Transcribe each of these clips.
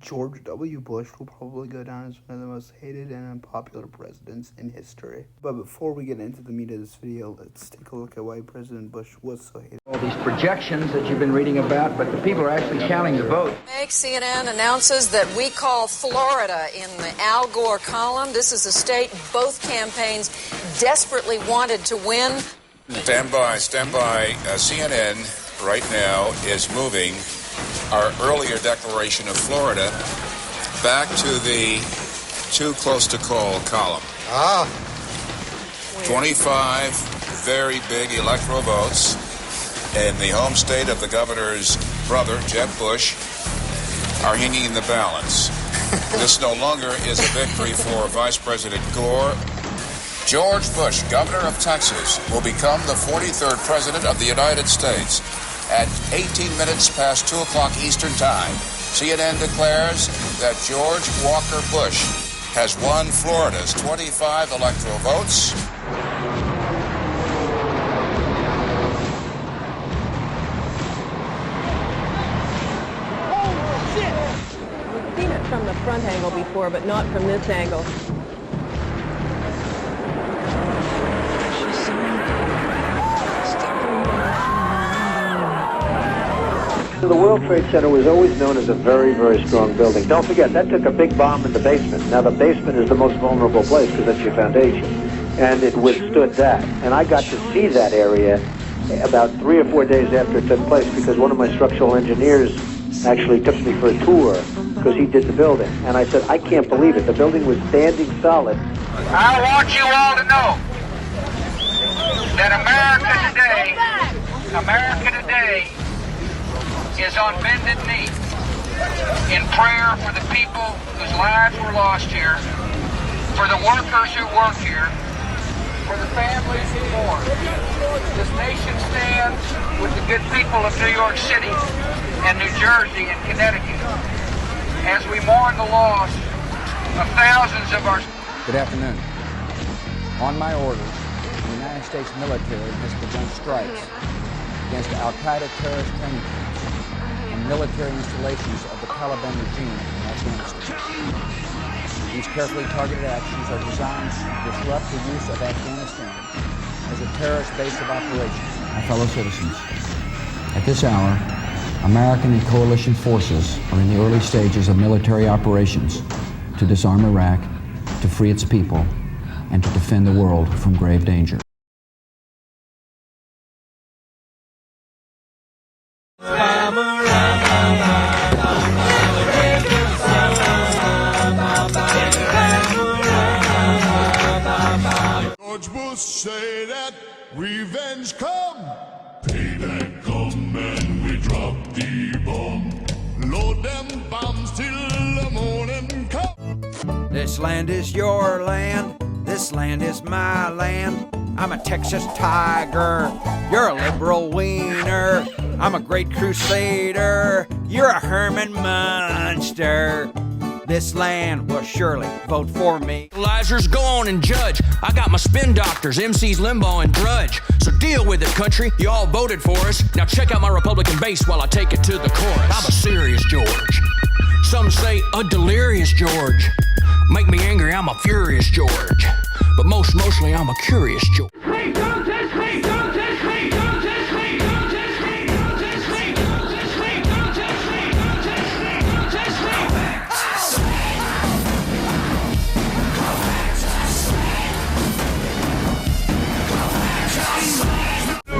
George W. Bush will probably go down as one of the most hated and unpopular presidents in history. But before we get into the meat of this video, let's take a look at why President Bush was so hated. All these projections that you've been reading about, but the people are actually counting the vote. CNN announces that we call Florida in the Al Gore column. This is a state both campaigns desperately wanted to win. Stand by. CNN right now is moving our earlier declaration of Florida back to the too close to call column. 25 very big electoral votes in the home state of the governor's brother, Jeb Bush, are hanging in the balance. This no longer is a victory for Vice President Gore. George Bush, governor of Texas, will become the 43rd president of the United States. At 18 minutes past 2 o'clock Eastern Time, CNN declares that George Walker Bush has won Florida's 25 electoral votes. We've seen it from the front angle before, but not from this angle. The World Trade Center was always known as a very, very strong building. Don't forget, that took a big bomb in the basement. Now, the basement is the most vulnerable place because that's your foundation. And it withstood that. And I got to see that area about 3 or 4 days after it took place because one of my structural engineers actually took me for a tour because he did the building. And I said, I can't believe it. The building was standing solid. I want you all to know that America today is on bended knee in prayer for the people whose lives were lost here, for the workers who work here, for the families who mourn. This nation stands with the good people of New York City and New Jersey and Connecticut as we mourn the loss of thousands of our... Good afternoon. On my orders, the United States military has begun strikes against Al-Qaeda terrorist training camps and military installations of the Taliban regime in Afghanistan. These carefully targeted actions are designed to disrupt the use of Afghanistan as a terrorist base of operations. My fellow citizens, at this hour, American and coalition forces are in the early stages of military operations to disarm Iraq, to free its people, and to defend the world from grave danger. George Bush say that revenge come, payback come, and we drop the bomb. Load them bombs till the morning come. This land is your land, this land is my land. I'm a Texas tiger, you're a liberal wiener. I'm a great crusader, you're a Herman Munster. This land will surely vote for me. Equalizers, go on and judge. I got my spin doctors, MCs, Limbaugh, and Drudge. So deal with it, country. You all voted for us. Now check out my Republican base while I take it to the chorus. I'm a serious George. Some say a delirious George. Make me angry, I'm a furious George. But mostly, I'm a curious George.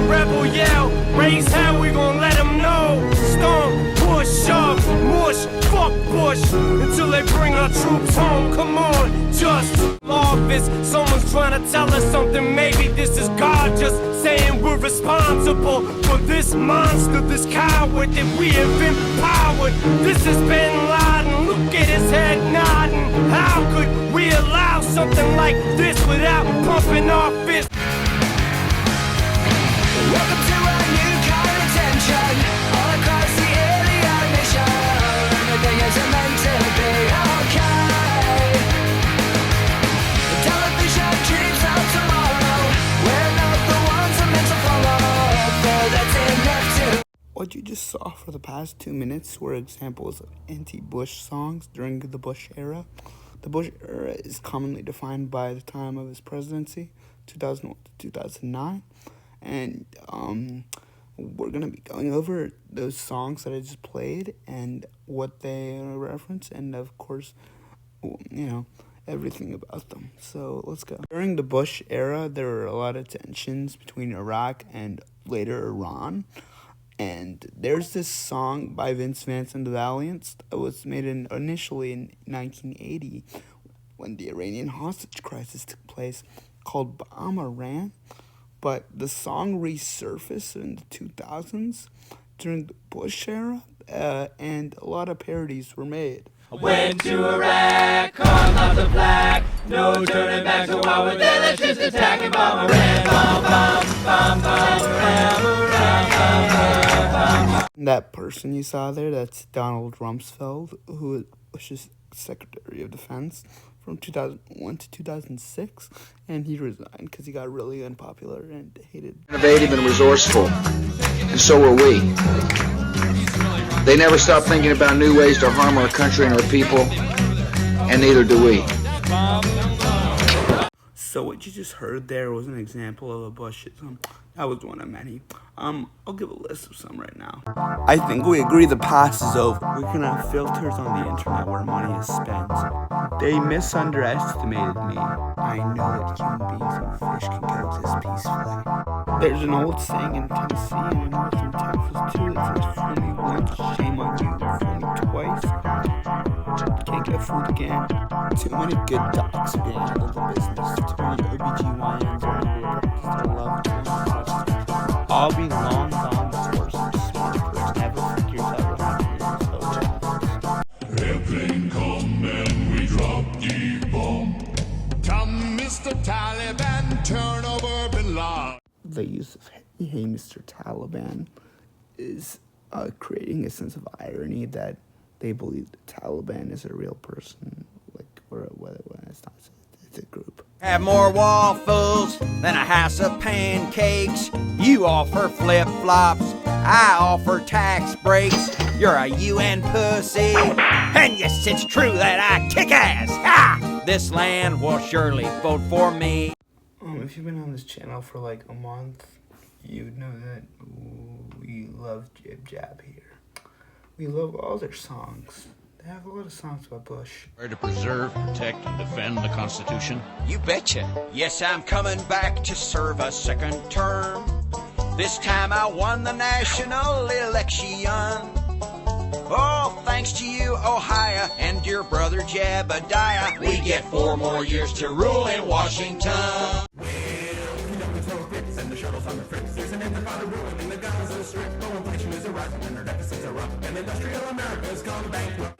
Rebel yell, raise hell, we gon' let them know. Storm, push, shove, mush, fuck Bush, until they bring our troops home. Come on, just office. Someone's trying to tell us something. Maybe this is God just saying we're responsible for this monster, this coward that we have empowered. This is Bin Laden, look at his head nodding. How could we allow something like this without pumping our fists? Welcome to a new kind of tension all across the alien nation. Everything isn't meant to be okay. The television dreams of tomorrow. We're not the ones I'm meant to follow, but that's enough to... What'd you just just saw for the past 2 minutes were examples of anti-Bush songs during the Bush era. The Bush era is commonly defined by the time of his presidency, 2001 to 2009, and we're going to be going over those songs that I just played and what they reference, and of course, everything about them. So let's go. During the Bush era, there were a lot of tensions between Iraq and later Iran. And there's this song by Vince Vance and the Valiants that was made initially in 1980 when the Iranian hostage crisis took place, called Bomb Iran. But the song resurfaced in the 2000s during the Bush era, and a lot of parodies were made. I went to Iraq, caught lots of flack. No turning back, so why would they? Let's just attack and bomb Iran. Bomb, bomb, bomb, bomb, bomb. That person you saw there, that's Donald Rumsfeld, who was just Secretary of Defense from 2001 to 2006, and he resigned because he got really unpopular and hated. Innovative and resourceful, and so were we. They never stopped thinking about new ways to harm our country and our people, and neither do we. So what you just heard there was an example of a Bushism. That was one of many. I'll give a list of some right now. I think we agree the past is over. We can have filters on the internet where money is spent. They misunderestimated me. I know that human beings and fish can coexist peacefully. There's an old saying in Tennessee, and I know it's in Texas too, that says, fool me once, shame on you. Fool me twice, can't get fooled again. Too many good docs are getting out of the business. Too many OBGYNs are able to practice their love. I'll be long gone before some smart person ever figures out what happened in this Airplane come and we drop the bomb. Come, Mr. Taliban, turn over Bin Laden. The use of "Hey, Mr. Taliban" is creating a sense of irony that they believe the Taliban is a real person, or whether it's not. It's a group. Have more waffles than a house of pancakes. You offer flip-flops, I offer tax breaks. You're a UN pussy, and yes, it's true that I kick ass. Ha! This land will surely vote for me. If you've been on this channel for like a month, you'd know that we love Jib Jab here. We love all their songs. They have a lot of songs about Bush. To preserve, protect, and defend the Constitution. You betcha. Yes, I'm coming back to serve a second term. This time I won the national election. Oh, thanks to you, Ohio, and dear brother Jebediah, we get 4 more years to rule in Washington. And the shuttles on the fritz. There's an intifada ruin, and the guns are strict. Oh, inflation is a rising, and our deficits are up, and industrial America's gone bankrupt.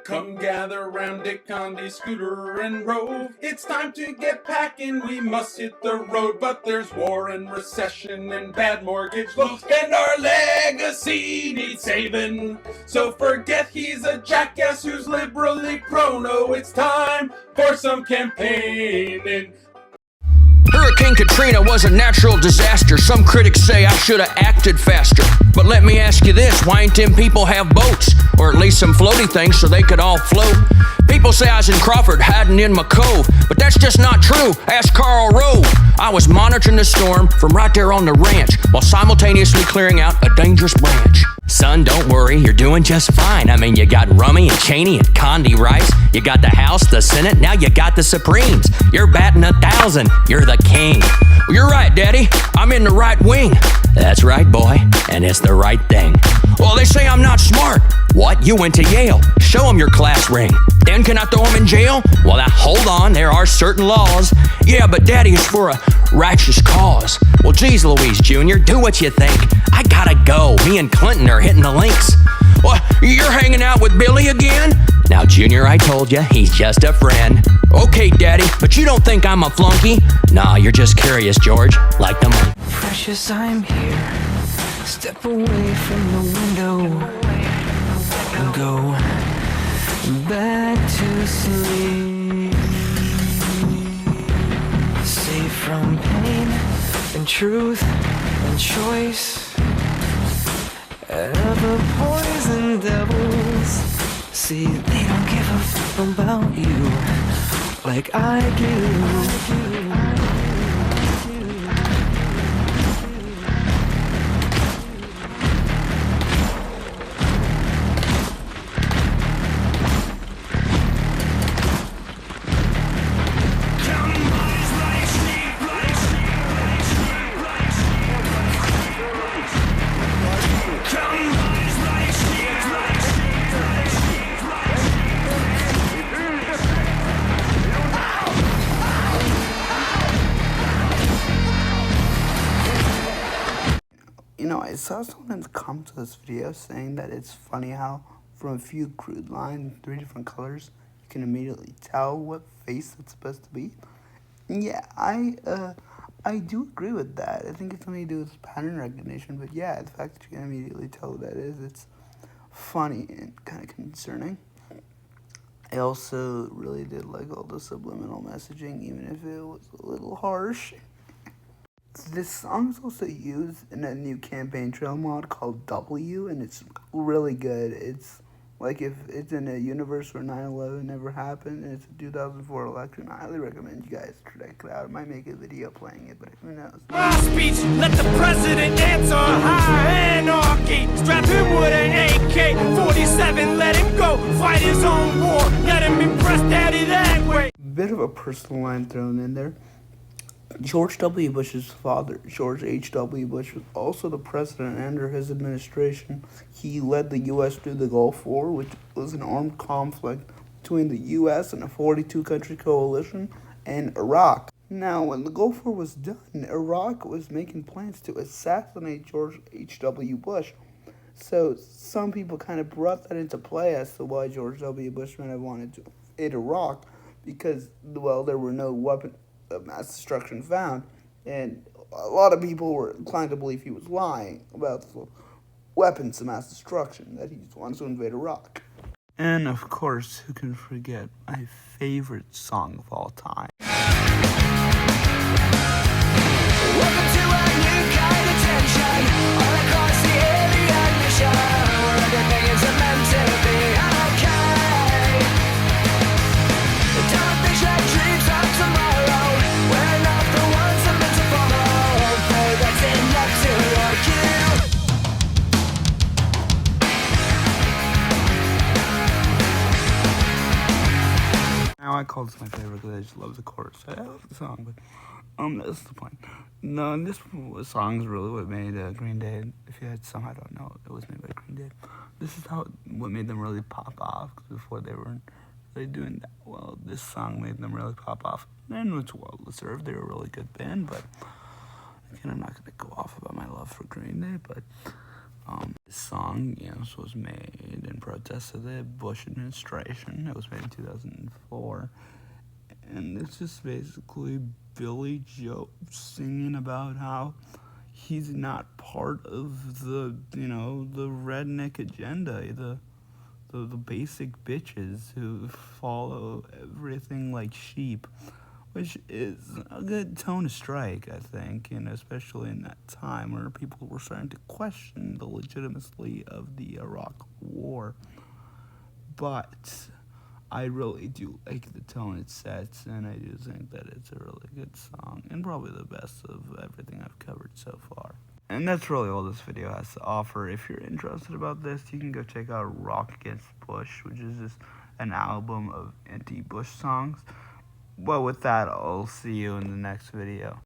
Come gather round Dick Condi, Scooter, and Rove. It's time to get packing, we must hit the road. But there's war and recession and bad mortgage loans, and our legacy needs saving. So forget he's a jackass who's liberally pro-no. It's time for some campaigning. Hurricane Katrina was a natural disaster. Some critics say I should have acted faster. But let me ask you this, why ain't them people have boats? Or at least some floaty things so they could all float? People say I was in Crawford hiding in my cove, but that's just not true. Ask Karl Rove. I was monitoring the storm from right there on the ranch while simultaneously clearing out a dangerous branch. Son, don't worry, you're doing just fine. I mean, you got Rummy and Cheney and Condi Rice. You got the House, the Senate, now you got the Supremes. You're batting 1,000, you're the king. Well, you're right, Daddy, I'm in the right wing. That's right, boy, and it's the right thing. Well, they say I'm not smart. What? You went to Yale. Show them your class ring. Then can I throw them in jail? Well, now hold on, there are certain laws. Yeah, but Daddy is for a righteous cause. Well, geez, Louise Jr., do what you think. I gotta go. Me and Clinton are hitting the links. Well, you're hanging out with Billy again? Now, Junior, I told you, he's just a friend. Okay, Daddy, but you don't think I'm a flunky? Nah, you're just curious, George, like the monkey. Precious, I'm here. Step away from the window and go back to sleep. Safe from pain and truth and choice. The poison devils, see, they don't give a fuck about you like I do. You know, I saw someone come to this video saying that it's funny how from a few crude lines, 3 different colors, you can immediately tell what face it's supposed to be. And yeah, I do agree with that. I think it's something to do with pattern recognition, but yeah, the fact that you can immediately tell what that is, it's funny and kind of concerning. I also really did like all the subliminal messaging, even if it was a little harsh. This song is also used in a new campaign trail mod called W, and it's really good. It's like if it's in a universe where 9/11 never happened, and it's a 2004 election. I highly recommend you guys check it out. I might make a video playing it, but who knows. My speech, let the president answer. High anarchy, strap him with an AK-47, let him go, fight his own war, let him impress daddy that way. Bit of a personal line thrown in there. George W. Bush's father, George H.W. Bush, was also the president. Under his administration, he led the U.S. through the Gulf War, which was an armed conflict between the U.S. and a 42-country coalition and Iraq. Now, when the Gulf War was done, Iraq was making plans to assassinate George H.W. Bush. So some people kind of brought that into play as to why George W. Bush might have wanted to invade Iraq, because, well, there were no weapons of mass destruction found, and a lot of people were inclined to believe he was lying about the weapons of mass destruction, that he just wanted to invade Iraq. And of course, who can forget my favorite song of all time? Welcome to a new kind of tension all across the alien mission, where everything is meant to be okay. Don't think like dreams of tomorrow. We're not the ones that meant to follow. Play that's enough to argue. Now I call this my favorite because I just love the chorus. I love the song, but that's the point. No, this song is really what made Green Day. If you had somehow don't know, it was made by Green Day. This is what made them really pop off. Cause before they weren't really doing that well. This song made them really pop off, and it's well deserved. They were a really good band, but again, I'm not gonna go off about my love for Green Day. But this song, was made in protest of the Bush administration. It was made in 2004. And it's just basically Billy Joe singing about how he's not part of the redneck agenda, the basic bitches who follow everything like sheep, which is a good tone to strike, I think, especially in that time where people were starting to question the legitimacy of the Iraq War. But I really do like the tone it sets, and I do think that it's a really good song, and probably the best of everything I've covered so far. And that's really all this video has to offer. If you're interested about this, you can go check out Rock Against Bush, which is just an album of anti-Bush songs. Well, with that, I'll see you in the next video.